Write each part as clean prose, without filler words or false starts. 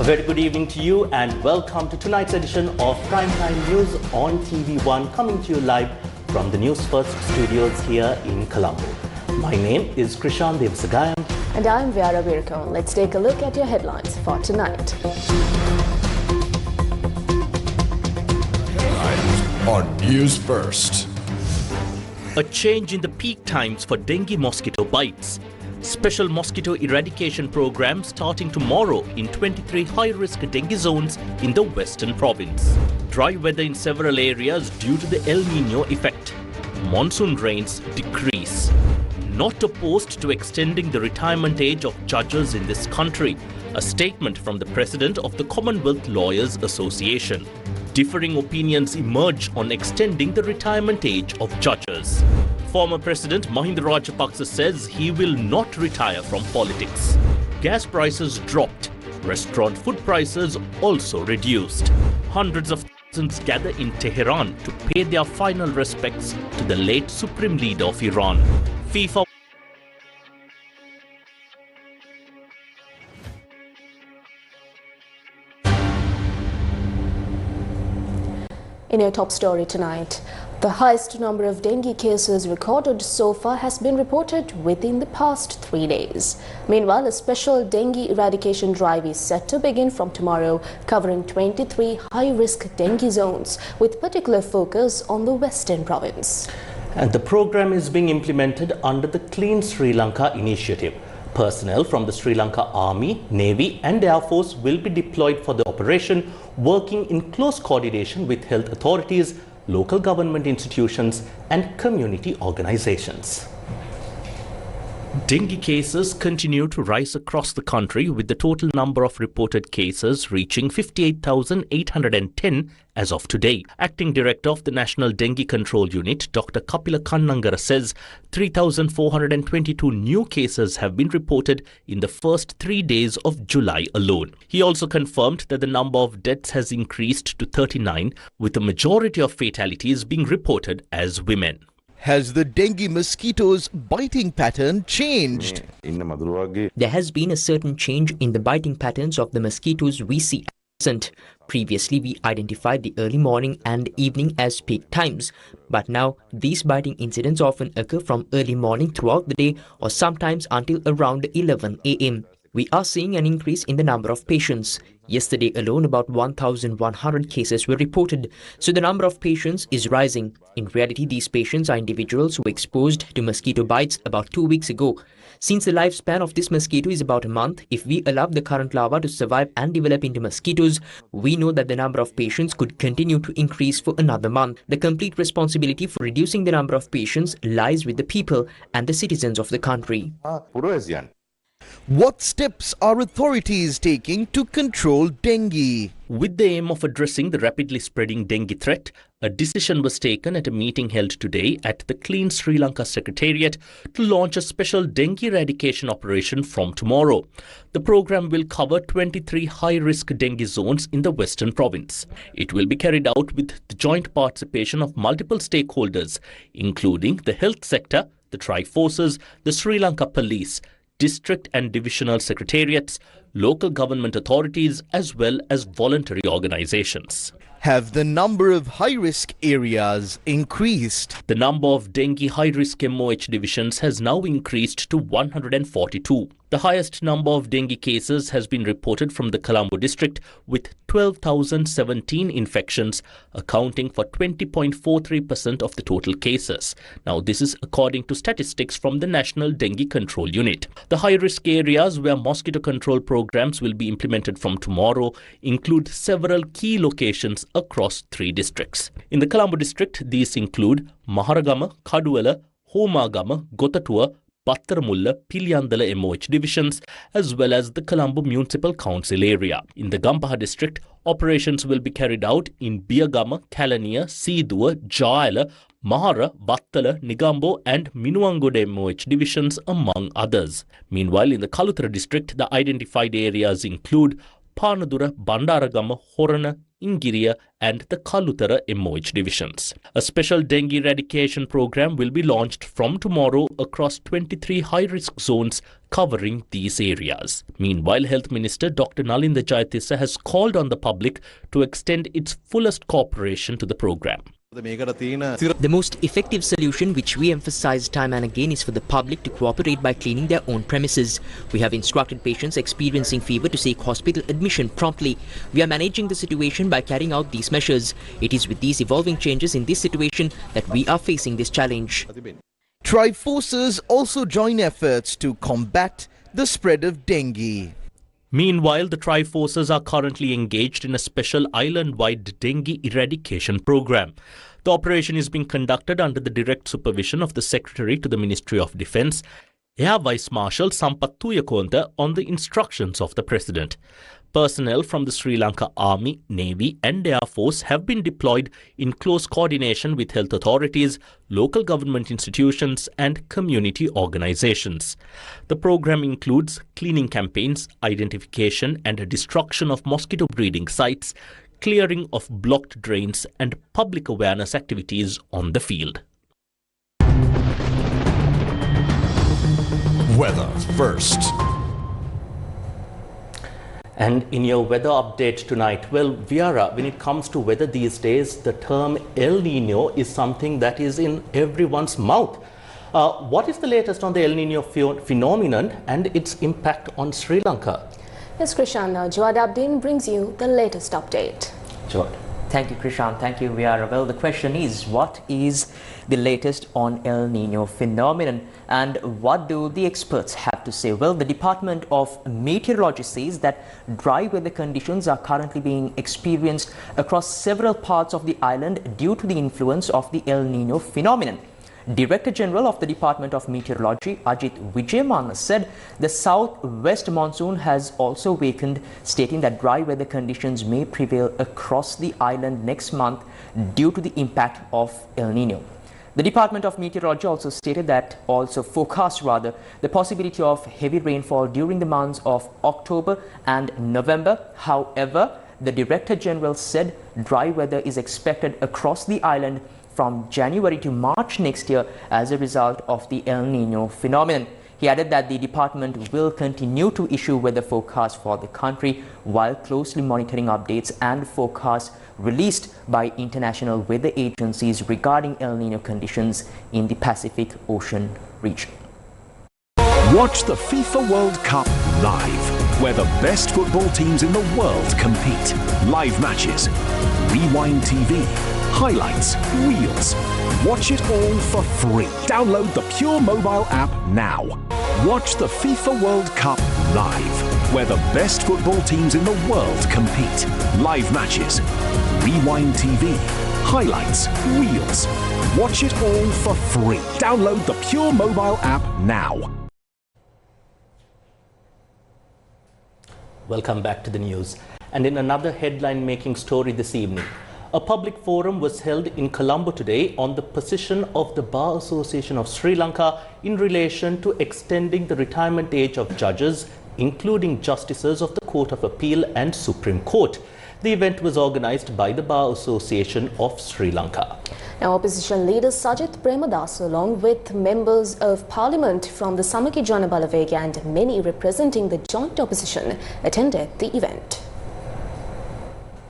very good evening to you and welcome to tonight's edition of Primetime News on TV1, coming to you live from the Newsfirst studios here in Colombo. My name is Krishan Devasagayam. And I'm Vyara Virko. Let's take a look at your headlines for tonight. On Newsfirst. A change in the peak times for dengue mosquito bites. Special mosquito eradication program starting tomorrow in 23 high-risk dengue zones in the Western Province. Dry weather in several areas due to the El Niño effect. Monsoon rains decrease. Not opposed to extending the retirement age of judges in this country. A statement from the President of the Commonwealth Lawyers Association. Differing opinions emerge on extending the retirement age of judges. Former President Mahinda Rajapaksa says he will not retire from politics. Gas prices dropped. Restaurant food prices also reduced. Hundreds of thousands gather in Tehran to pay their final respects to the late Supreme Leader of Iran. FIFA In your top story tonight, the highest number of dengue cases recorded so far has been reported within the past 3 days. Meanwhile, a special dengue eradication drive is set to begin from tomorrow, covering 23 high-risk dengue zones, with particular focus on the Western Province. And the program is being implemented under the Clean Sri Lanka initiative. Personnel from the Sri Lanka Army, Navy and Air Force will be deployed for the operation, working in close coordination with health authorities, local government institutions and community organizations. Dengue cases continue to rise across the country, with the total number of reported cases reaching 58,810 as of today. Acting Director of the National Dengue Control Unit, Dr. Kapila Kannangara, says 3,422 new cases have been reported in the first 3 days of July alone. He also confirmed that the number of deaths has increased to 39, with the majority of fatalities being reported as women. Has the dengue mosquito's biting pattern changed? There has been a certain change in the biting patterns of the mosquitoes we see at present. Previously, we identified the early morning and evening as peak times, but now these biting incidents often occur from early morning throughout the day or sometimes until around 11 a.m. We are seeing an increase in the number of patients. Yesterday alone, about 1,100 cases were reported, so the number of patients is rising. In reality, these patients are individuals who were exposed to mosquito bites about 2 weeks ago. Since the lifespan of this mosquito is about a month, if we allow the current larva to survive and develop into mosquitoes, we know that the number of patients could continue to increase for another month. The complete responsibility for reducing the number of patients lies with the people and the citizens of the country. What steps are authorities taking to control dengue? With the aim of addressing the rapidly spreading dengue threat, a decision was taken at a meeting held today at the Clean Sri Lanka Secretariat to launch a special dengue eradication operation from tomorrow. The program will cover 23 high-risk dengue zones in the Western Province. It will be carried out with the joint participation of multiple stakeholders, including the health sector, the Tri-Forces, the Sri Lanka Police, district and divisional secretariats, local government authorities as well as voluntary organizations. Have the number of high-risk areas increased? The number of dengue high-risk MOH divisions has now increased to 142. The highest number of dengue cases has been reported from the Colombo district, with 12,017 infections, accounting for 20.43% of the total cases. Now, this is according to statistics from the National Dengue Control Unit. The high-risk areas where mosquito control programs will be implemented from tomorrow include several key locations across 3 districts. In the Colombo district, these include Maharagama, Kaduwala, Homagama, Gotatuwa, Pattaramulla, Piliyandala MOH divisions, as well as the Colombo Municipal Council area. In the Gampaha district, operations will be carried out in Biyagama, Kalaniya, Seeduwa, Jayala, Mahara, Vattala, Nigambo and Minuwangoda MOH divisions, among others. Meanwhile, in the Kaluthara district, the identified areas include Panadura, Bandaragama, Horana, Ingiriya and the Kalutara MOH divisions. A special dengue eradication program will be launched from tomorrow across 23 high-risk zones covering these areas. Meanwhile, Health Minister Dr. Nalinda Jayatissa has called on the public to extend its fullest cooperation to the program. The most effective solution, which we emphasize time and again, is for the public to cooperate by cleaning their own premises. We have instructed patients experiencing fever to seek hospital admission promptly. We are managing the situation by carrying out these measures. It is with these evolving changes in this situation that we are facing this challenge. Tri-forces also join efforts to combat the spread of dengue. Meanwhile, the Tri-forces are currently engaged in a special island-wide dengue eradication program. The operation is being conducted under the direct supervision of the Secretary to the Ministry of Defence, Air Vice Marshal Sampath Tuyakonda, on the instructions of the President. Personnel from the Sri Lanka Army, Navy and Air Force have been deployed in close coordination with health authorities, local government institutions and community organizations. The program includes cleaning campaigns, identification and destruction of mosquito breeding sites, clearing of blocked drains and public awareness activities on the field. Weather first. And in your weather update tonight, well, Viara, when it comes to weather these days, the term El Nino is something that is in everyone's mouth. What is the latest on the El Nino phenomenon and its impact on Sri Lanka? Yes, Krishana, Jawad Abdin brings you the latest update. Jawad. Thank you, Krishan. Thank you, Viara. Well, the question is, what is the latest on El Nino phenomenon and what do the experts have to say? Well, the Department of Meteorology says that dry weather conditions are currently being experienced across several parts of the island due to the influence of the El Nino phenomenon. Director General of the Department of Meteorology, Ajit Vijayman, said the southwest monsoon has also weakened, stating that dry weather conditions may prevail across the island next month due to the impact of El Nino. The Department of Meteorology also stated that forecast the possibility of heavy rainfall during the months of October and November. However, the Director General said dry weather is expected across the island from January to March next year as a result of the El Nino phenomenon. He added that the department will continue to issue weather forecasts for the country while closely monitoring updates and forecasts released by international weather agencies regarding El Nino conditions in the Pacific Ocean region. Watch the FIFA World Cup live, where the best football teams in the world compete. Live matches, Rewind TV, highlights, reels. Watch it all for free. Download the Pure mobile app now. Watch the FIFA World Cup live, where the best football teams in the world compete. Live matches, Rewind TV, highlights, reels. Watch it all for free. Download the Pure mobile app now. Welcome back to the news. And in another headline-making story this evening, a public forum was held in Colombo today on the position of the Bar Association of Sri Lanka in relation to extending the retirement age of judges, including justices of the Court of Appeal and Supreme Court. The event was organised by the Bar Association of Sri Lanka. Now, opposition leader Sajith Premadasa, along with members of parliament from the Samaki Jana Balavega and many representing the joint opposition, attended the event.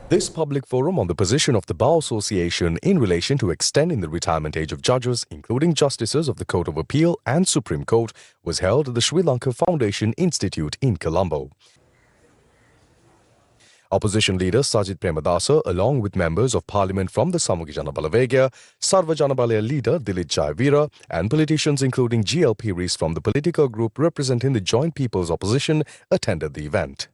This public forum on the position of the Bar Association in relation to extending the retirement age of judges, including justices of the Court of Appeal and Supreme Court, was held at the Sri Lanka Foundation Institute in Colombo. Opposition leader Sajith Premadasa, along with members of parliament from the Samaki Jana Balavega, Sarva Jana Balaya leader Dilip Jayavira, and politicians including GL Piris from the political group representing the Joint People's Opposition, attended the event.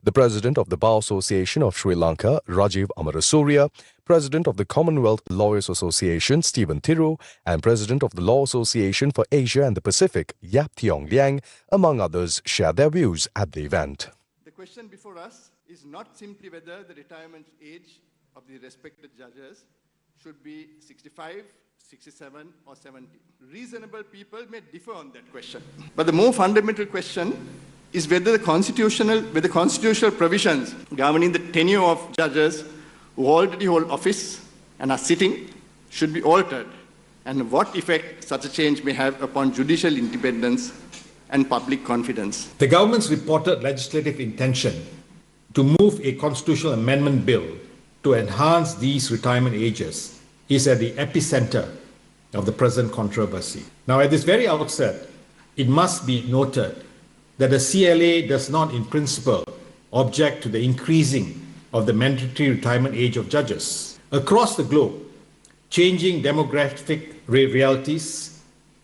The President of the Bar Association of Sri Lanka, Rajiv Amarasuriya, President of the Commonwealth Lawyers Association, Stephen Thiru, and President of the Law Association for Asia and the Pacific, Yap Thiong Liang, among others, shared their views at the event. The question before us is not simply whether the retirement age of the respected judges should be 65, 67 or 70. Reasonable people may differ on that question. But the more fundamental question is whether the constitutional provisions governing the tenure of judges who already hold office and are sitting should be altered, and what effect such a change may have upon judicial independence and public confidence. The government's reported legislative intention to move a constitutional amendment bill to enhance these retirement ages is at the epicenter of the present controversy. Now, at this very outset, it must be noted that the CLA does not, in principle, object to the increasing of the mandatory retirement age of judges. Across the globe, changing demographic realities,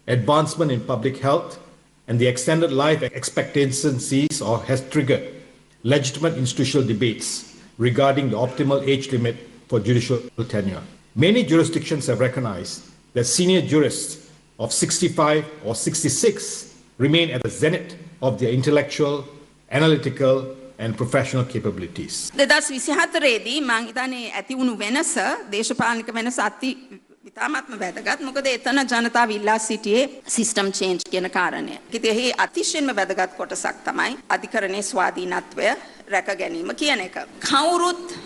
advancement in public health, and the extended life expectancies has triggered legitimate institutional debates regarding the optimal age limit for judicial tenure. Many jurisdictions have recognized that senior jurists of 65 or 66 remain at the zenith of their intellectual, analytical, and professional capabilities. 2024 දී මම හිතන්නේ ඇති වුණු වෙනස දේශපාලනික වෙනස අති ඉතාමත්ම වැදගත්. මොකද එතන ජනතාව ඉල්ලා සිටියේ සිස්ටම් චේන්ජ් කියන කාරණය. ඉතින් එහි අතිශයින්ම වැදගත් කොටසක් තමයි අධිකරණයේ ස්වාධීනත්වය රැක ගැනීම කියන එක. කවුරුත්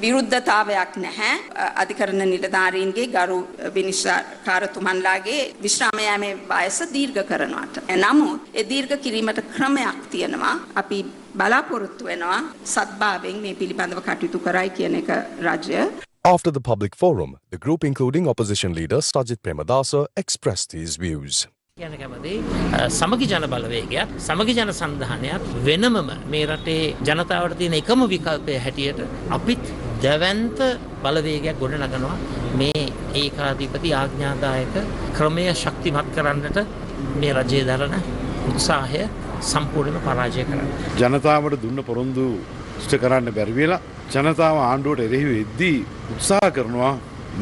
විරුද්ධතාවයක් නැහැ අධිකරණ නිලධාරීන්ගේ ගරු විනිශ්චයකාරතුමන්ලාගේ විශ්‍රාම යාමේ වයස දීර්ඝ කරනවට. නමුත් ඒ දීර්ඝ කිරීමට ක්‍රමයක් තියෙනවා. අපි බලාපොරොත්තු වෙනවා සත්භාවයෙන් මේ පිළිබඳව කටයුතු කරයි කියන එක රාජ්‍ය. After the public forum, the group including opposition leader Sajid Premadasa expressed his views. කියන කැමති සමගි ජන බලවේගයක් සමගි ජන සන්ධානයක් වෙනමම මේ රටේ ජනතාවට තියෙන එකම විකල්පය හැටියට අපිත් දැවැන්ත බලවේගයක් ගොඩනගනවා මේ ඒකාධිපති ආඥාදායක ක්‍රමය ශක්තිමත් කරන්නට මේ රජයේ දරන උත්සාහය සම්පූර්ණයෙන්ම පරාජය කරන්න. ජනතාවට දුන්න පොරොන්දු ඉෂ්ට කරන්න බැරි වෙලා ජනතාව ආණ්ඩුවට එරෙහිව එද්දී උත්සාහ කරනවා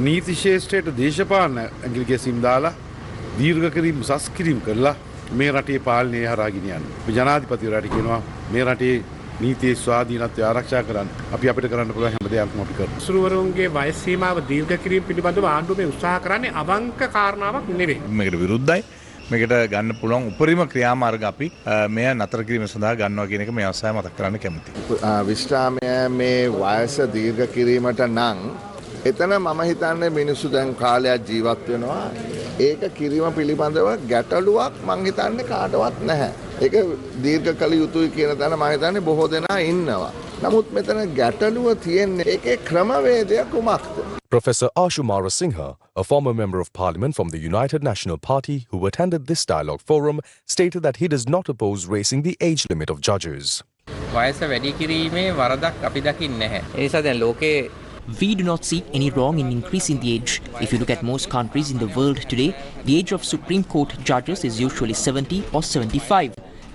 නීති ශේෂ්ත්‍රයට දේශපාලන ඇඟිලි ගැසීම් දාලා දීර්ඝ කිරීම උසස් කිරීම කරලා මේ රටේ පාලනය හරහා ගෙනියන්න. අපි ජනාධිපතිවරයාට කියනවා මේ රටේ නීතියේ ස්වාධීනත්වය ආරක්ෂා කරන්න. අපි අපිට කරන්න පුළුවන් හැම දෙයක්ම අපි කරමු. සුරුවරුන්ගේ වයස් සීමාව දීර්ඝ කිරීම පිළිබඳව ආණ්ඩුව මේ උත්සාහ කරන්නේ අවංක කාරණාවක් නෙවෙයි. මේකට විරුද්ධයි. මේකට ගන්න පුළුවන් උපරිම ක්‍රියාමාර්ග අපි මෙය නතර කිරීම සඳහා ගන්නවා කියන එක මේ අවස්ථාවේ මතක් කරන්න කැමතියි. විශ්‍රාමය මේ වයස දීර්ඝ කිරීමට නම් එතන මම හිතන්නේ මිනිස්සු දැන් කාලයක් ජීවත් වෙනවා. ඒක කිරීම පිළිබඳව ගැටලුවක් මං හිතන්නේ කාටවත් නැහැ. ඒක දීර්ඝ කළ යුතුයි කියන තැන මම හිතන්නේ බොහෝ දෙනා ඉන්නවා. නමුත් මෙතන ගැටලුව තියෙන්නේ ඒකේ ක්‍රමවේදය කුමක්ද? Professor Ashumara Singha, a former member of parliament from the United National Party who attended this dialogue forum, stated that he does not oppose raising the age limit of judges. වයස වැඩි කිරීමේ වරදක් අපි දකින්නේ නැහැ. ඒ නිසා දැන් ලෝකේ We do not see any wrong in increasing the age. If you look at most countries in the world today, the age of Supreme Court judges is usually 70 or 75.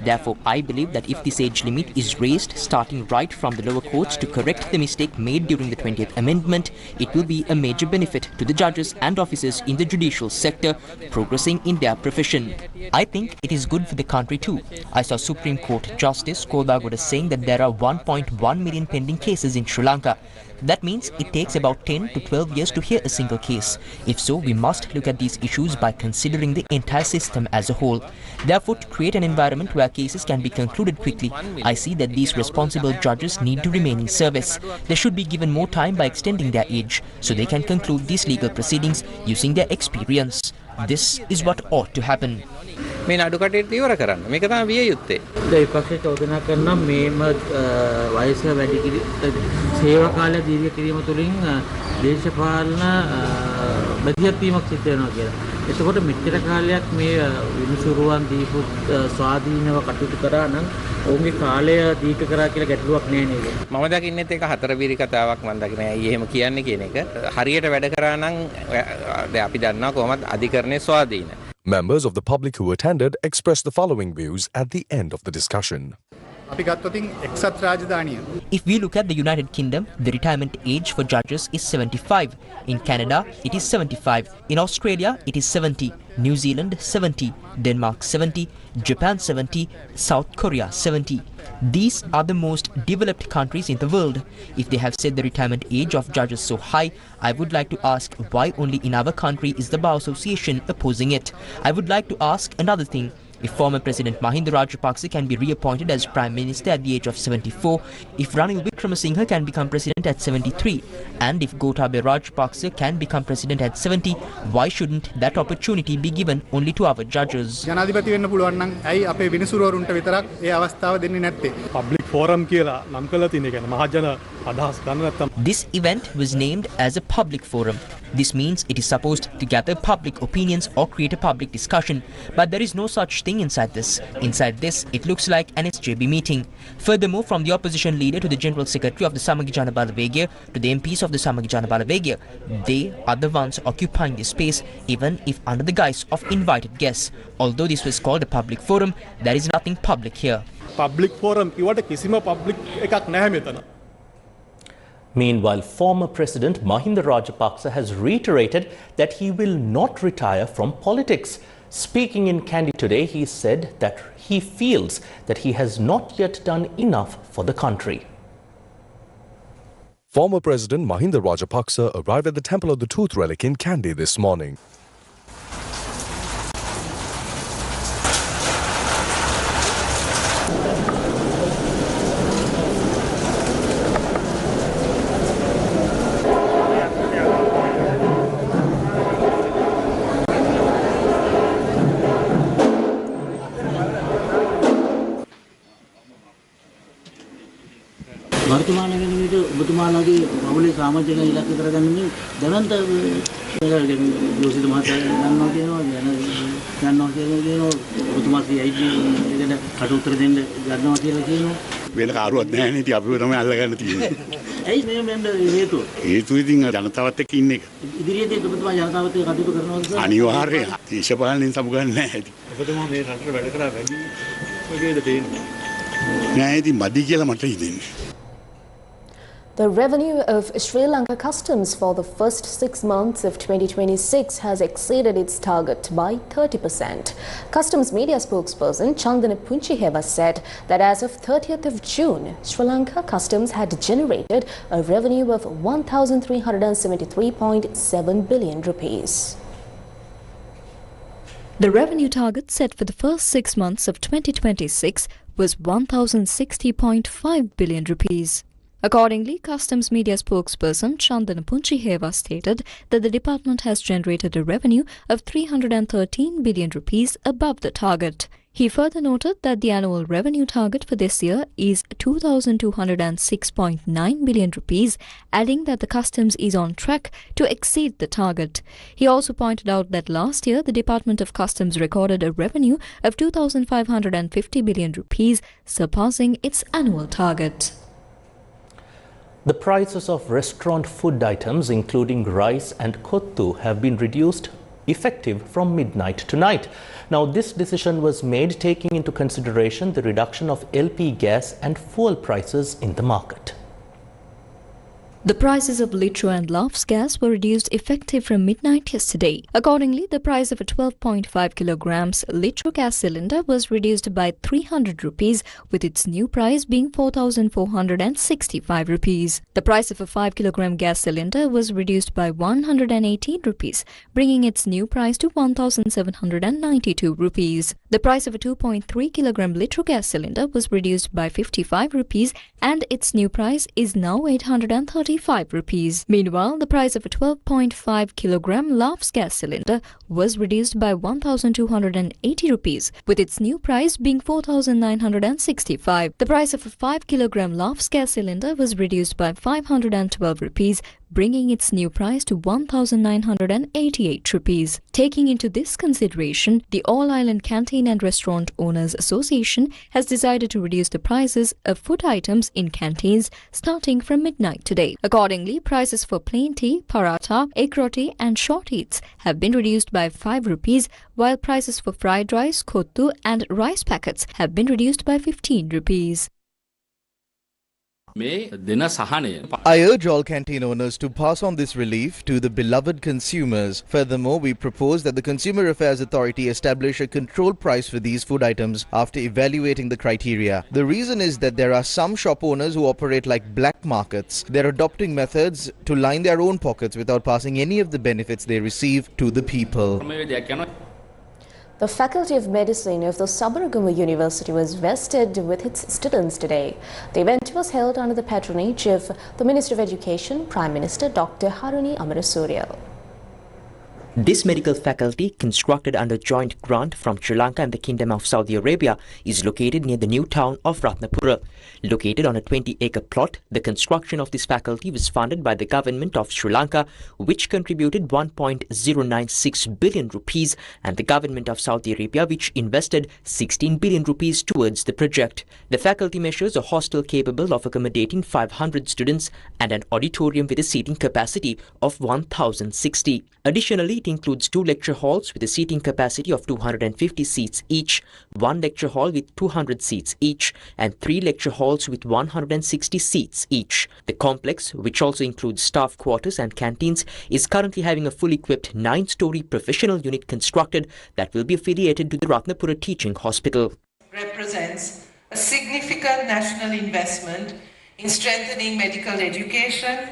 Therefore, I believe that if this age limit is raised starting right from the lower courts to correct the mistake made during the 20th Amendment, it will be a major benefit to the judges and officers in the judicial sector progressing in their profession. I think it is good for the country too. I saw Supreme Court Justice Kodagoda saying that there are 1.1 million pending cases in Sri Lanka. That means it takes about 10 to 12 years to hear a single case. If so, we must look at these issues by considering the entire system as a whole. Therefore, to create an environment where cases can be concluded quickly, I see that these responsible judges need to remain in service. They should be given more time by extending their age so they can conclude these legal proceedings using their experience. This is what ought to happen. මේ නඩු කටයුතු ඉවර කරන්න. මේක තමයි විය යුත්තේ. විපක්ෂ චෝදනා කරන මේම වයස වැඩි සේවා කාලය දීර්ඝ කිරීම තුළින් දේශපාලන බැදියත් වීමක් සිද්ධ වෙනවා කියලා. එතකොට මෙච්චර කාලයක් මේ විනිසුරුවන් දීපු ස්වාධීනව කටයුතු කරා නම් ඔවුන්ගේ කාලය දීර්ඝ කරා කියලා ගැටලුවක් නෑ නේද? මම දකින්නෙත් ඒක හතරබීරි කතාවක් මම දකින්නේ. ඇයි එහෙම කියන්නේ කියන එක. හරියට වැඩ කරා නම් දැන් අපි දන්නවා කොහොමද අධිකරණයේ ස්වාධීන. Members of the public who attended expressed the following views at the end of the discussion. If we look at the United Kingdom, the retirement age for judges is 75. In Canada, it is 75. In Australia, it is 70. New Zealand, 70. Denmark, 70. Japan, 70. South Korea, 70. These are the most developed countries in the world. If they have set the retirement age of judges so high, I would like to ask why only in our country is the Bar Association opposing it. I would like to ask another thing. if former President Mahinda Rajapaksa can be reappointed as Prime Minister at the age of 74, if Ranil Wickremesinghe can become President at 73, and if Gotabaya Rajapaksa can become President at 70, why shouldn't that opportunity be given only to our judges? ජනාධිපති වෙන්න පුළුවන් නම් ඇයි අපේ විනිසුරුවරුන්ට විතරක් ඒ අවස්ථාව දෙන්නේ නැත්තේ? Public forum කියලා නම් කළා තියෙන එක මහජන අදහස් ගන්න නැත්තම්. This event was named as a public forum. This means it is supposed to gather public opinions or create a public discussion, but there is no such thing inside this. Inside this, it looks like an SJB meeting. Furthermore, from the opposition leader to the General Secretary of the Samagijana Balawegaya to the MPs of the Samagijana Balawegaya, they are the ones occupying this space, even if under the guise of invited guests. Although this was called a public forum, there is nothing public here. Public forum කිව්වට කිසිම public එකක් නැහැ මෙතන. Meanwhile, former President Mahinda Rajapaksa has reiterated that he will not retire from politics. Speaking in Kandy today, he said that he feels that he has not yet done enough for the country. Former President Mahinda Rajapaksa arrived at the Temple of the Tooth Relic in Kandy this morning. वर्तमान में जो वर्तमान की मामूली सामाजिक इलाके तरह का नहीं दरंत जोशी तो माता जानना के नो वर्तमान से आई जी लेकिन खटोतर दिन जानना के लगे नो वेल कारुවත් නැහැ නේ ඉතින් අපි තමයි අල්ලගන්න තියෙන්නේ ඇයි මේ හේතු ඉතින් ජනතාවත් එක්ක ඉන්න එක ඉදිරියේදී ඔබතුමා ජනතාවත් එක්ක කටයුතු කරනවද අනිවාර්යයෙන් දේශපාලනයෙන් සමුගන්නේ නැහැ ඉතින් ඔබතුමා මේ රටට වැඩ කරා වැඩි වගේද තේන්නේ නෑ ඉතින් මදි කියලා මට හිතෙන්නේ. The revenue of Sri Lanka Customs for the first 6 months of 2026 has exceeded its target by 30%. Customs media spokesperson Chandana Punchiheva said that as of 30th of June, Sri Lanka Customs had generated a revenue of 1,373.7 billion rupees. The revenue target set for the first 6 months of 2026 was 1,060.5 billion rupees. Accordingly, Customs media spokesperson Chandana Punchiheva stated that the department has generated a revenue of 313 billion rupees above the target. He further noted that the annual revenue target for this year is 2,206.9 billion rupees, adding that the customs is on track to exceed the target. He also pointed out that last year the Department of Customs recorded a revenue of 2,550 billion rupees, surpassing its annual target. The prices of restaurant food items, including rice and kottu, have been reduced effective from midnight tonight. Now, this decision was made taking into consideration the reduction of LP gas and fuel prices in the market. The prices of litro and laughs gas were reduced effective from midnight yesterday. Accordingly, the price of a 12.5 kilograms litro gas cylinder was reduced by 300 rupees, with its new price being 4,465 rupees. The price of a 5 kilogram gas cylinder was reduced by 118 rupees, bringing its new price to 1,792 rupees. The price of a 2.3 kilogram litro gas cylinder was reduced by 55 rupees, and its new price is now 835 rupees. Meanwhile, the price of a 12.5 kilogram laughs gas cylinder was reduced by 1,280 rupees, with its new price being 4,965. The price of a 5 kilogram laughs gas cylinder was reduced by 512 rupees, bringing its new price to 1,988 rupees. Taking into this consideration, the All Island Canteen and Restaurant Owners Association has decided to reduce the prices of food items in canteens starting from midnight today. Accordingly, prices for plain tea, paratha, egg roti and short eats have been reduced by 5 rupees, while prices for fried rice, kottu and rice packets have been reduced by 15 rupees. I urge all canteen owners to pass on this relief to the beloved consumers. Furthermore, we propose that the Consumer Affairs Authority establish a control price for these food items after evaluating the criteria. The reason is that there are some shop owners who operate like black markets. They're adopting methods to line their own pockets without passing any of the benefits they receive to the people. The Faculty of Medicine of the Sabaragama University was vested with its students today. The event was held under the patronage of the Minister of Education, Prime Minister Dr. Haruni Amarasuriya. This medical faculty, constructed under joint grant from Sri Lanka and the Kingdom of Saudi Arabia, is located near the new town of Ratnapura. Located on a 20-acre plot, the construction of this faculty was funded by the government of Sri Lanka, which contributed 1.096 billion rupees, and the government of Saudi Arabia, which invested 16 billion rupees towards the project. The faculty measures a hostel capable of accommodating 500 students and an auditorium with a seating capacity of 1,060. Additionally, it includes 2 lecture halls with a seating capacity of 250 seats each, 1 lecture hall with 200 seats each, and 3 lecture halls with 160 seats each. The complex, which also includes staff quarters and canteens, is currently having a fully equipped 9-story professional unit constructed that will be affiliated to the Ratnapura Teaching Hospital. Represents a significant national investment in strengthening medical education,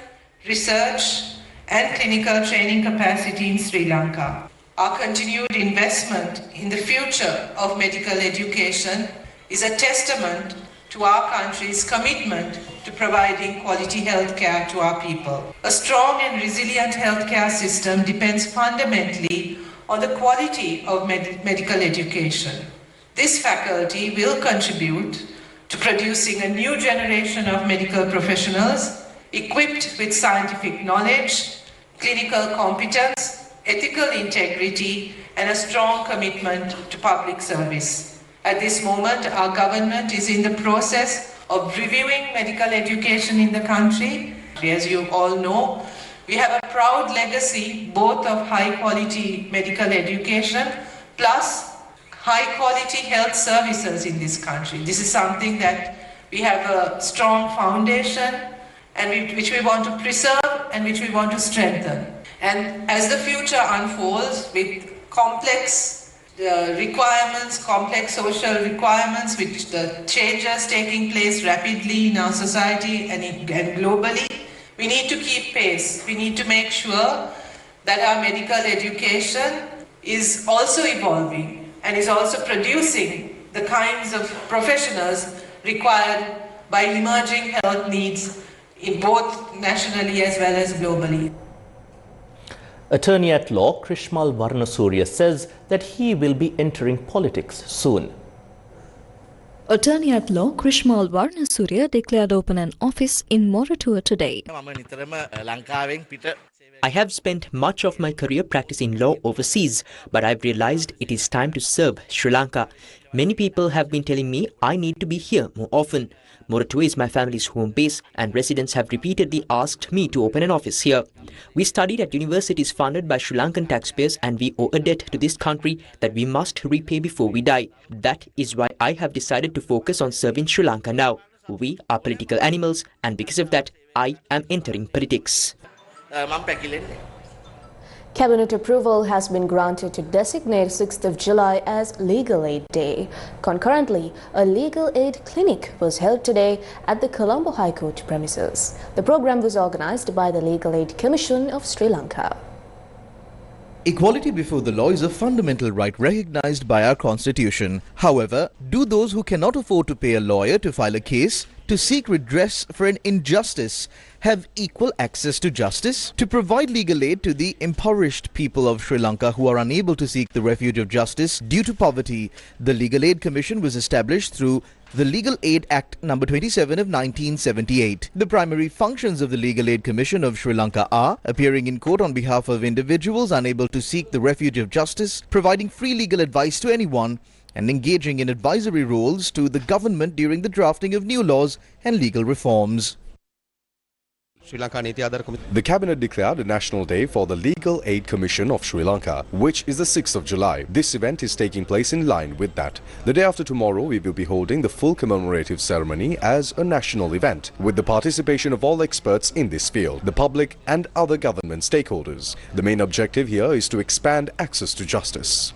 research, and clinical training capacity in Sri Lanka. Our continued investment in the future of medical education is a testament to our country's commitment to providing quality healthcare to our people. A strong and resilient healthcare system depends fundamentally on the quality of medical education. This faculty will contribute to producing a new generation of medical professionals equipped with scientific knowledge, clinical competence, ethical integrity, and a strong commitment to public service. At this moment, our government is in the process of reviewing medical education in the country. As you all know, we have a proud legacy both of high-quality medical education plus high-quality health services in this country. This is something that we have a strong foundation and which we want to preserve and which we want to strengthen. And as the future unfolds with complex requirements, complex social requirements, which the changes taking place rapidly in our society and globally, we need to keep pace. We need to make sure that our medical education is also evolving and is also producing the kinds of professionals required by emerging health needs in both nationally as well as globally. Attorney at law Krishmal Varnasurya says that he will be entering politics soon. Attorney at law Krishmal Varnasurya declared open an office in Moratuwa today. I have spent much of my career practicing law overseas, but I've realized it is time to serve Sri Lanka. Many people have been telling me I need to be here more often. Moratuwa is my family's home base, and residents have repeatedly asked me to open an office here. We studied at universities funded by Sri Lankan taxpayers, and we owe a debt to this country that we must repay before we die. That is why I have decided to focus on serving Sri Lanka now. We are political animals, and because of that, I am entering politics. Cabinet approval has been granted to designate 6th of July as Legal Aid Day. Concurrently, a legal aid clinic was held today at the Colombo High Court premises. The program was organized by the Legal Aid Commission of Sri Lanka. Equality before the law is a fundamental right recognized by our constitution. However, do those who cannot afford to pay a lawyer to file a case to seek redress for an injustice have equal access to justice? To provide legal aid to the impoverished people of Sri Lanka who are unable to seek the refuge of justice due to poverty, the Legal Aid Commission was established through the Legal Aid Act No. 27 of 1978. The primary functions of the Legal Aid Commission of Sri Lanka are appearing in court on behalf of individuals unable to seek the refuge of justice, providing free legal advice to anyone, and engaging in advisory roles to the government during the drafting of new laws and legal reforms. The Cabinet declared a National Day for the Legal Aid Commission of Sri Lanka, which is the 6th of July. This event is taking place in line with that. The day after tomorrow, we will be holding the full commemorative ceremony as a national event, with the participation of all experts in this field, the public and other government stakeholders. The main objective here is to expand access to justice.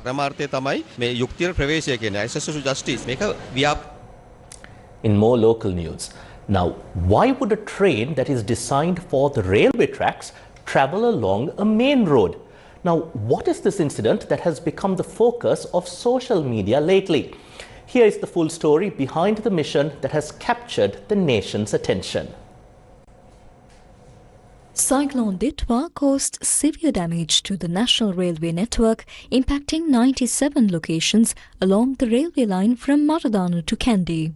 In more local news. Now, why would a train that is designed for the railway tracks travel along a main road? Now, what is this incident that has become the focus of social media lately? Here is the full story behind the mission that has captured the nation's attention. Cyclone Ditwa caused severe damage to the national railway network, impacting 97 locations along the railway line from Maradanu to Kandy.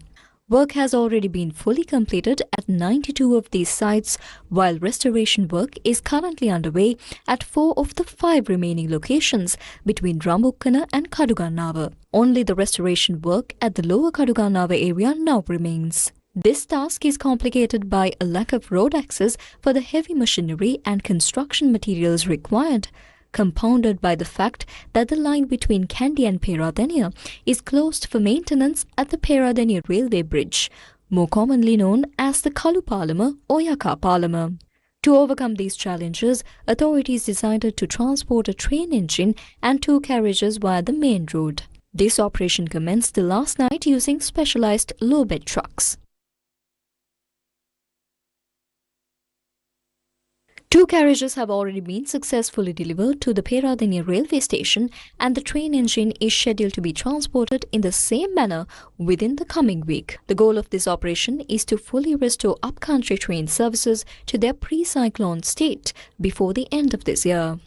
Work has already been fully completed at 92 of these sites, while restoration work is currently underway at 4 of the 5 remaining locations between Ramukkana and Kadugannava. Only the restoration work at the lower Kadugannava area now remains. This task is complicated by a lack of road access for the heavy machinery and construction materials required, compounded by the fact that the line between Kandy and Peradeniya is closed for maintenance at the Peradeniya railway bridge, more commonly known as the Kalupalama or Yaka Palama. To overcome these challenges, authorities decided to transport a train engine and 2 carriages via the main road. This operation commenced last night using specialized low-bed trucks. 2 carriages have already been successfully delivered to the Peradeniya railway station, and the train engine is scheduled to be transported in the same manner within the coming week. The goal of this operation is to fully restore upcountry train services to their pre-cyclone state before the end of this year.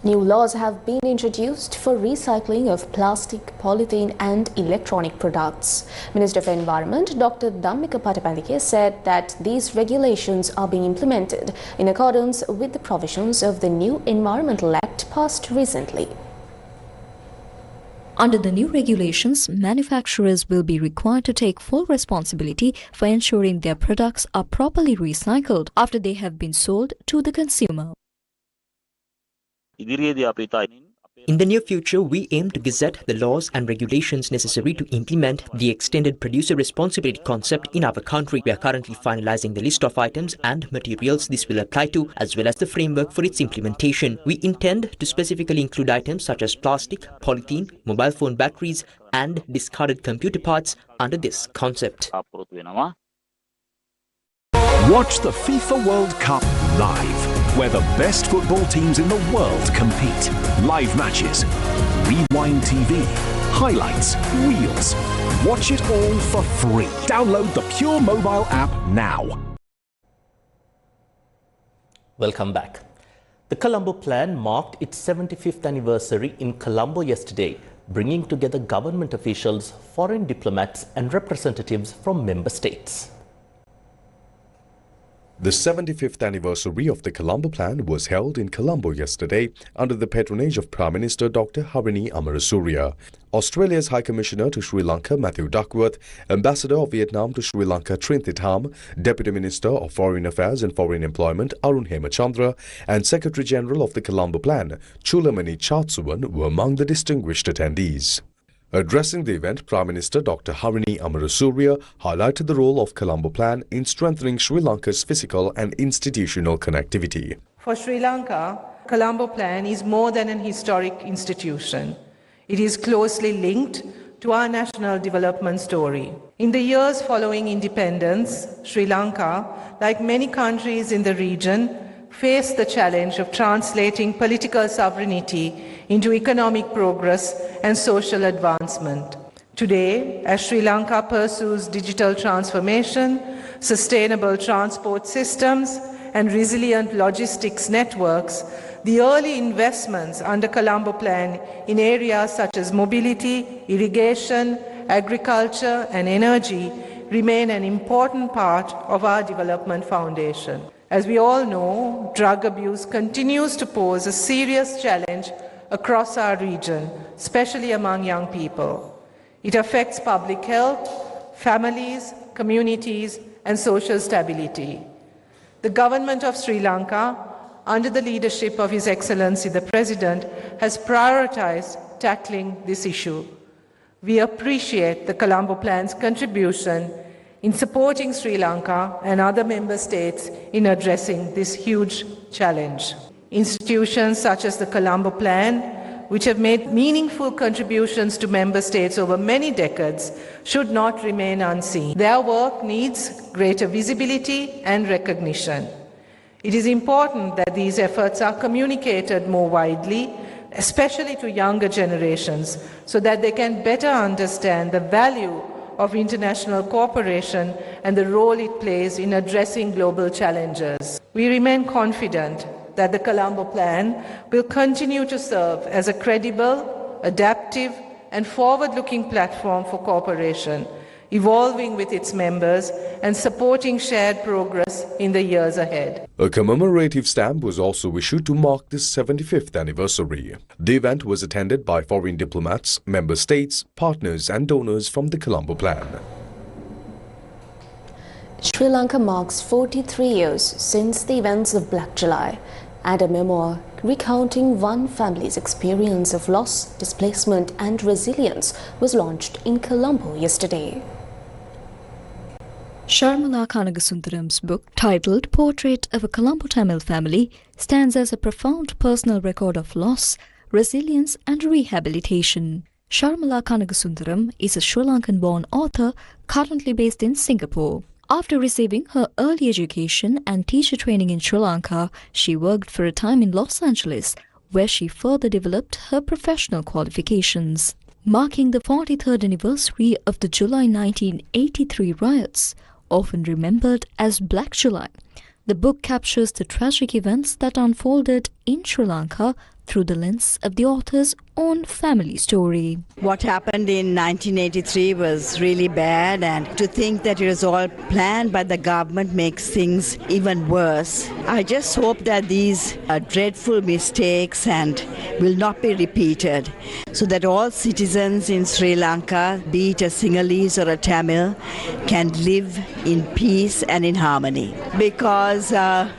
New laws have been introduced for recycling of plastic, polythene and electronic products. Minister of Environment Dr. Dhammika Patapalike said that these regulations are being implemented in accordance with the provisions of the new Environmental Act passed recently. Under the new regulations, manufacturers will be required to take full responsibility for ensuring their products are properly recycled after they have been sold to the consumer. In the near future, we aim to gazette the laws and regulations necessary to implement the extended producer responsibility concept in our country. We are currently finalizing the list of items and materials this will apply to, as well as the framework for its implementation. We intend to specifically include items such as plastic, polythene, mobile phone batteries, and discarded computer parts under this concept. Watch the FIFA World Cup live, where the best football teams in the world compete. Live matches, Rewind TV, highlights, reels. Watch it all for free. Download the Pure mobile app now. Welcome back. The Colombo Plan marked its 75th anniversary in Colombo yesterday, bringing together government officials, foreign diplomats and representatives from member states. The 75th anniversary of the Colombo Plan was held in Colombo yesterday under the patronage of Prime Minister Dr. Harini Amarasuriya. Australia's High Commissioner to Sri Lanka Matthew Duckworth, Ambassador of Vietnam to Sri Lanka Trinity Tham, Deputy Minister of Foreign Affairs and Foreign Employment Arun Hemachandra and Secretary General of the Colombo Plan Chulamani Chatsuwan were among the distinguished attendees. Addressing the event, Prime Minister Dr. Harini Amarasuriya highlighted the role of Colombo Plan in strengthening Sri Lanka's physical and institutional connectivity. For Sri Lanka, Colombo Plan is more than an historic institution. It is closely linked to our national development story. In the years following independence, Sri Lanka, like many countries in the region, faced the challenge of translating political sovereignty into economic progress and social advancement. Today, as Sri Lanka pursues digital transformation, sustainable transport systems, and resilient logistics networks, the early investments under Colombo Plan in areas such as mobility, irrigation, agriculture, and energy remain an important part of our development foundation. As we all know, drug abuse continues to pose a serious challenge across our region, especially among young people. It affects public health, families, communities, and social stability. The government of Sri Lanka, under the leadership of His Excellency the President, has prioritized tackling this issue. We appreciate the Colombo Plan's contribution in supporting Sri Lanka and other member states in addressing this huge challenge. Institutions such as the Colombo Plan, which have made meaningful contributions to member states over many decades, should not remain unseen. Their work needs greater visibility and recognition. It is important that these efforts are communicated more widely, especially to younger generations, so that they can better understand the value of international cooperation and the role it plays in addressing global challenges. We remain confident that the Colombo Plan will continue to serve as a credible, adaptive, and forward-looking platform for cooperation, evolving with its members and supporting shared progress in the years ahead. A commemorative stamp was also issued to mark the 75th anniversary. The event was attended by foreign diplomats, member states, partners and donors from the Colombo Plan. Sri Lanka marks 43 years since the events of Black July, and a memoir recounting one family's experience of loss, displacement and resilience was launched in Colombo yesterday. Sharmila Kanagasundharam's book, titled Portrait of a Colombo Tamil Family, stands as a profound personal record of loss, resilience and rehabilitation. Sharmila Kanagasundharam is a Sri Lankan-born author currently based in Singapore. After receiving her early education and teacher training in Sri Lanka, she worked for a time in Los Angeles, where she further developed her professional qualifications. Marking the 43rd anniversary of the July 1983 riots, often remembered as Black July, the book captures the tragic events that unfolded in Sri Lanka through the lens of the author's own family story. What happened in 1983 was really bad, and to think that it was all planned by the government makes things even worse. I just hope that these dreadful mistakes and will not be repeated, so that all citizens in Sri Lanka, be it a Sinhalese or a Tamil, can live in peace and in harmony. Because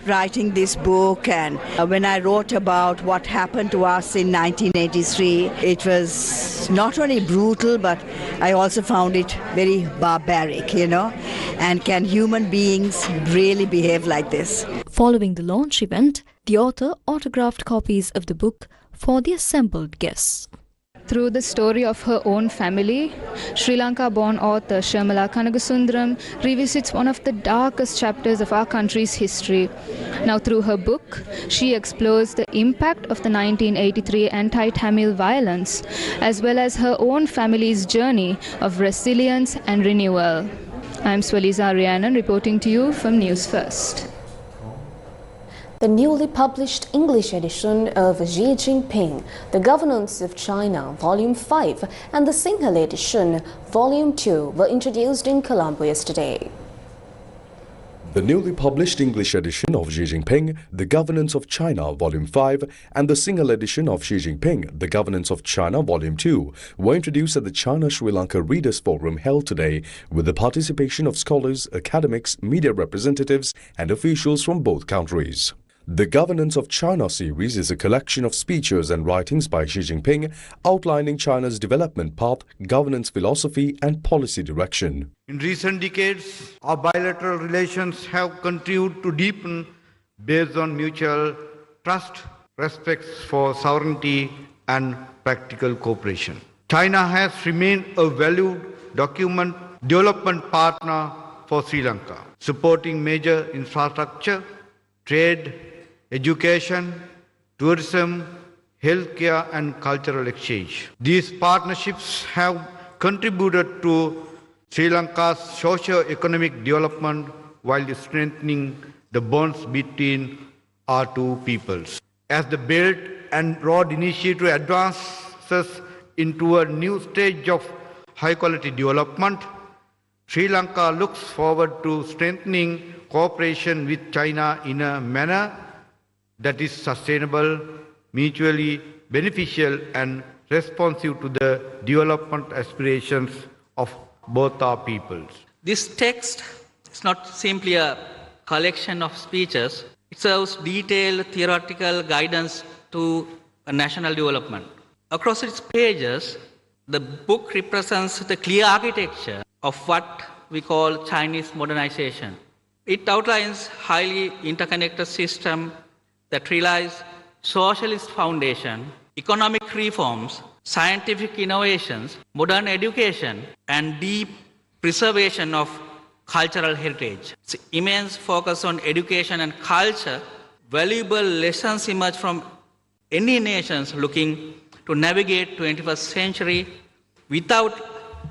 writing this book and when I wrote about what happened to us in 1983, it was not only brutal, but I also found it very barbaric, and can human beings really behave like this? Following the launch event, the author autographed copies of the book for the assembled guests. Through the story of her own family, Sri Lanka-born author Sharmila Kanagasundharam revisits one of the darkest chapters of our country's history. Now, through her book, she explores the impact of the 1983 anti-Tamil violence, as well as her own family's journey of resilience and renewal. I'm Swaliza Rhiannon reporting to you from Newsfirst. The newly published English edition of Xi Jinping, The Governance of China, Volume 5, and the Sinhala edition, Volume 2, were introduced in Colombo yesterday. The newly published English edition of Xi Jinping, The Governance of China, Volume 5, and the Sinhala edition of Xi Jinping, The Governance of China, Volume 2, were introduced at the China-Sri Lanka Readers' Forum held today with the participation of scholars, academics, media representatives, and officials from both countries. The Governance of China series is a collection of speeches and writings by Xi Jinping outlining China's development path, governance philosophy and policy direction. In recent decades, our bilateral relations have continued to deepen based on mutual trust, respect for sovereignty and practical cooperation. China has remained a valued development partner for Sri Lanka, supporting major infrastructure, trade, education, tourism, healthcare and cultural exchange. These partnerships have contributed to Sri Lanka's socio-economic development while strengthening the bonds between our two peoples. As the Belt and Road Initiative advances into a new stage of high-quality development, Sri Lanka looks forward to strengthening cooperation with China in a manner that is sustainable, mutually beneficial and responsive to the development aspirations of both our peoples. This text is not simply a collection of speeches. It serves detailed theoretical guidance to national development. Across its pages, the book represents the clear architecture of what we call Chinese modernization. It outlines highly interconnected system that relies socialist foundation, economic reforms, scientific innovations, modern education, and deep preservation of cultural heritage. Its immense focus on education and culture valuable lessons emerge from any nations looking to navigate 21st century without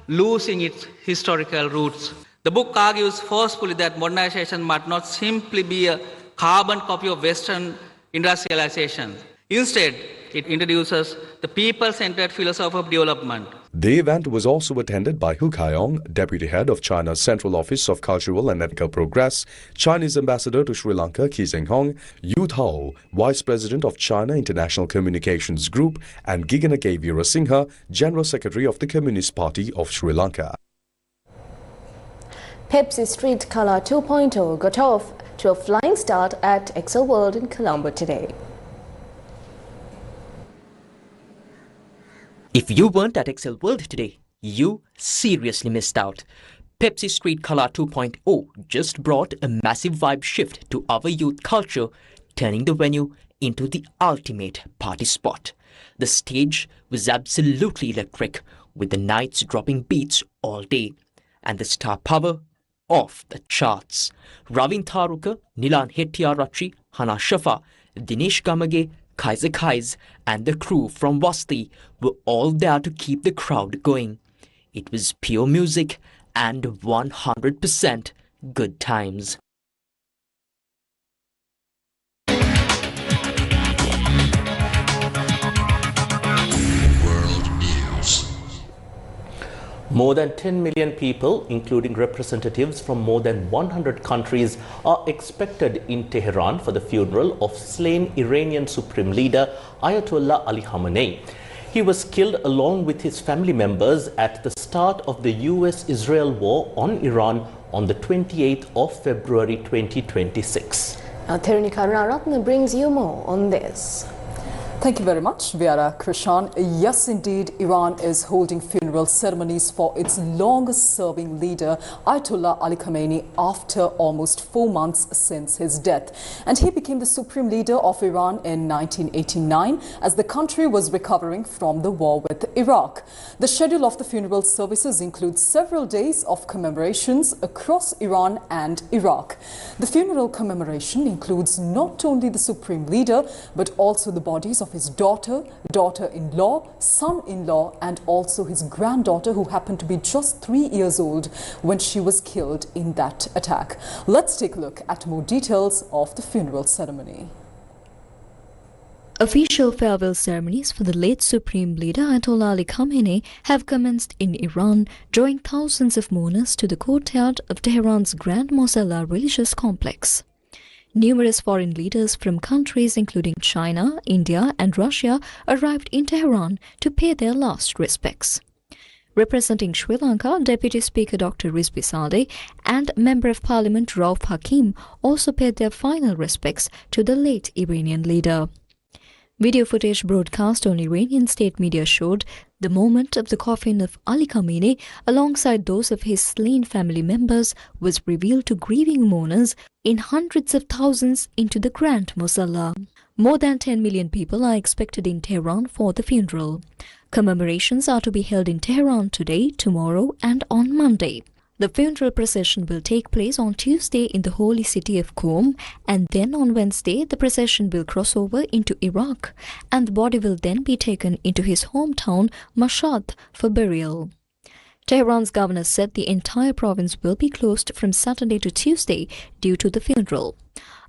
losing its historical roots. The book argues forcefully that modernization must not simply be a carbon copy of Western industrialization. Instead, it introduces the people-centered philosophy of development. The event was also attended by Hu Kaiong, Deputy Head of China's Central Office of Cultural and Ethical Progress, Chinese Ambassador to Sri Lanka Ki Zeng Hong, Yu Tao, Vice President of China International Communications Group, and Giganake Veerasinghe, General Secretary of the Communist Party of Sri Lanka. Pepsi Street Colour 2.0 got off to a flying start at Excel World in Colombo today. If you weren't at Excel World today, you seriously missed out. Pepsi Street Colour 2.0 just brought a massive vibe shift to our youth culture, turning the venue into the ultimate party spot. The stage was absolutely electric, with the nights dropping beats all day, and the star power off the charts. Ravin Tharuka, Nilan Hettiarachchi, Hana Shafa, Dinesh Gamage, Kaiser Kais and the crew from Vasti were all there to keep the crowd going. It was pure music and 100% good times. More than 10 million people, including representatives from more than 100 countries, are expected in Tehran for the funeral of slain Iranian Supreme Leader Ayatollah Ali Khamenei. He was killed along with his family members at the start of the US-Israel war on Iran on the 28th of February 2026. Now, Theruni Karunaratne brings you more on this. Thank you very much, Viara Krishan. Yes, indeed, Iran is holding funeral ceremonies for its longest-serving leader, Ayatollah Ali Khamenei, after almost 4 months since his death. And he became the supreme leader of Iran in 1989 as the country was recovering from the war with Iraq. The schedule of the funeral services includes several days of commemorations across Iran and Iraq. The funeral commemoration includes not only the supreme leader, but also the bodies of his daughter, daughter-in-law, son-in-law and also his granddaughter, who happened to be just 3 years old when she was killed in that attack. Let's take a look at more details of the funeral ceremony. Official farewell ceremonies for the late Supreme Leader Ayatollah Ali Khamenei have commenced in Iran, drawing thousands of mourners to the courtyard of Tehran's Grand Mosalla religious complex. Numerous foreign leaders from countries including China, India and Russia arrived in Tehran to pay their last respects. Representing Sri Lanka, Deputy Speaker Dr. Rizvi Sade and Member of Parliament Rauf Hakim also paid their final respects to the late Iranian leader. Video footage broadcast on Iranian state media showed the moment of the coffin of Ali Khamenei alongside those of his slain family members was revealed to grieving mourners in hundreds of thousands into the Grand Mosalla. More than 10 million people are expected in Tehran for the funeral. Commemorations are to be held in Tehran today, tomorrow and on Monday. The funeral procession will take place on Tuesday in the holy city of Qom, and then on Wednesday the procession will cross over into Iraq, and the body will then be taken into his hometown Mashhad for burial. Tehran's governor said the entire province will be closed from Saturday to Tuesday due to the funeral.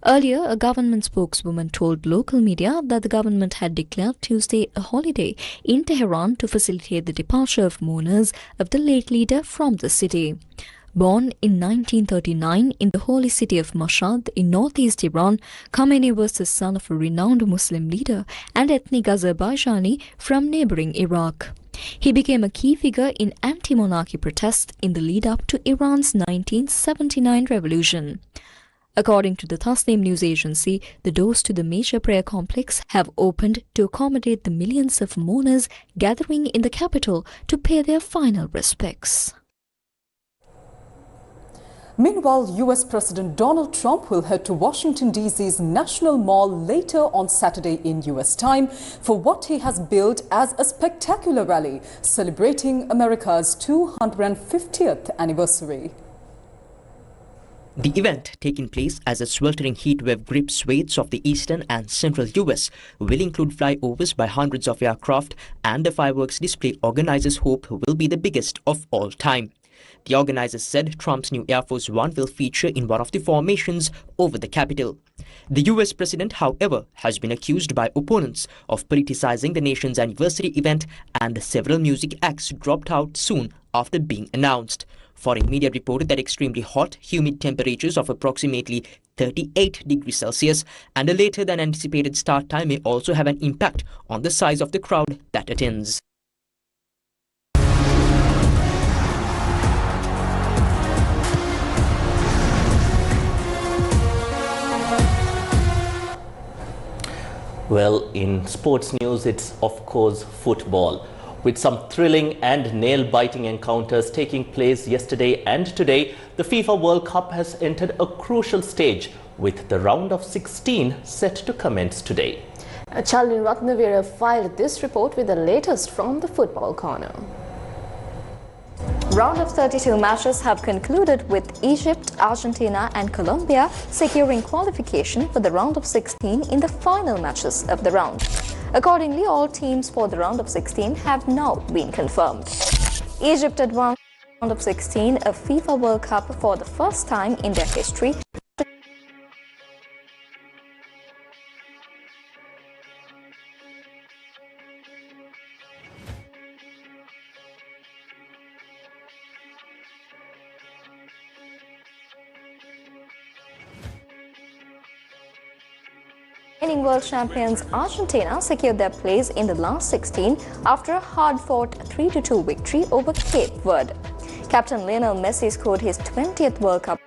Earlier, a government spokeswoman told local media that the government had declared Tuesday a holiday in Tehran to facilitate the departure of mourners of the late leader from the city. Born in 1939 in the holy city of Mashhad in northeast Iran, Khamenei was the son of a renowned Muslim leader and ethnic Azerbaijani from neighboring Iraq. He became a key figure in anti-monarchy protests in the lead-up to Iran's 1979 revolution. According to the Tasnim news agency, the doors to the major prayer complex have opened to accommodate the millions of mourners gathering in the capital to pay their final respects. Meanwhile, US President Donald Trump will head to Washington, D.C.'s National Mall later on Saturday in US time for what he has billed as a spectacular rally celebrating America's 250th anniversary. The event, taking place as a sweltering heatwave grips swathes of the eastern and central US, will include flyovers by hundreds of aircraft and a fireworks display organizers hope will be the biggest of all time. The organizers said Trump's new Air Force One will feature in one of the formations over the Capitol. The US president, however, has been accused by opponents of politicizing the nation's anniversary event, and several music acts dropped out soon after being announced. Foreign media reported that extremely hot, humid temperatures of approximately 38 degrees Celsius and a later than anticipated start time may also have an impact on the size of the crowd that attends. Well, in sports news, it's of course football, with some thrilling and nail-biting encounters taking place yesterday and today. The FIFA World Cup has entered a crucial stage, with the round of 16 set to commence today. Chalin Ratnavira filed this report with the latest from the Football Corner. Round of 32 matches have concluded with Egypt, Argentina and Colombia securing qualification for the round of 16 in the final matches of the round. Accordingly, all teams for the round of 16 have now been confirmed. Egypt advanced to the round of 16, a FIFA World Cup for the first time in their history. Reigning world champions Argentina secured their place in the last 16 after a hard-fought 3-2 victory over Cape Verde. Captain Lionel Messi scored his 20th World Cup.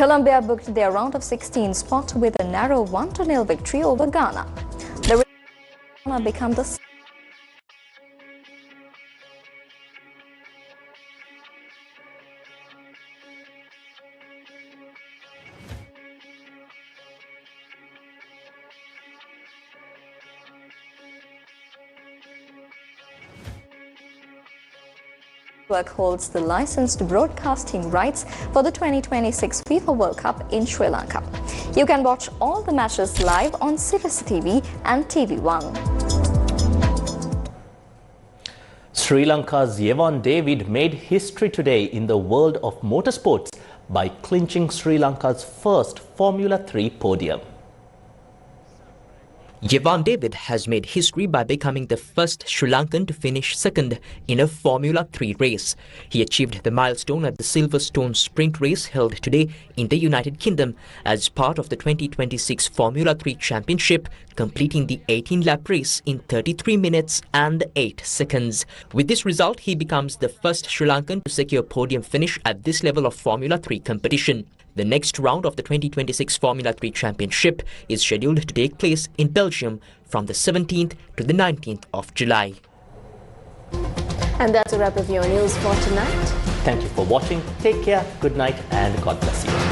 Colombia booked their round of 16 spot with a narrow 1-0 victory over Ghana. The Ghana become the holds the licensed broadcasting rights for the 2026 FIFA World Cup in Sri Lanka. You can watch all the matches live on Sirasa TV and TV1. Sri Lanka's Yevan David made history today in the world of motorsports by clinching Sri Lanka's first Formula 3 podium. Yevan David has made history by becoming the first Sri Lankan to finish second in a Formula 3 race. He achieved the milestone at the Silverstone sprint race held today in the United Kingdom as part of the 2026 Formula 3 Championship, completing the 18-lap race in 33 minutes and 8 seconds. With this result, he becomes the first Sri Lankan to secure podium finish at this level of Formula 3 competition. The next round of the 2026 Formula 3 Championship is scheduled to take place in Belgium from the 17th to the 19th of July. And that's a wrap of your news for tonight. Thank you for watching. Take care, good night and God bless you.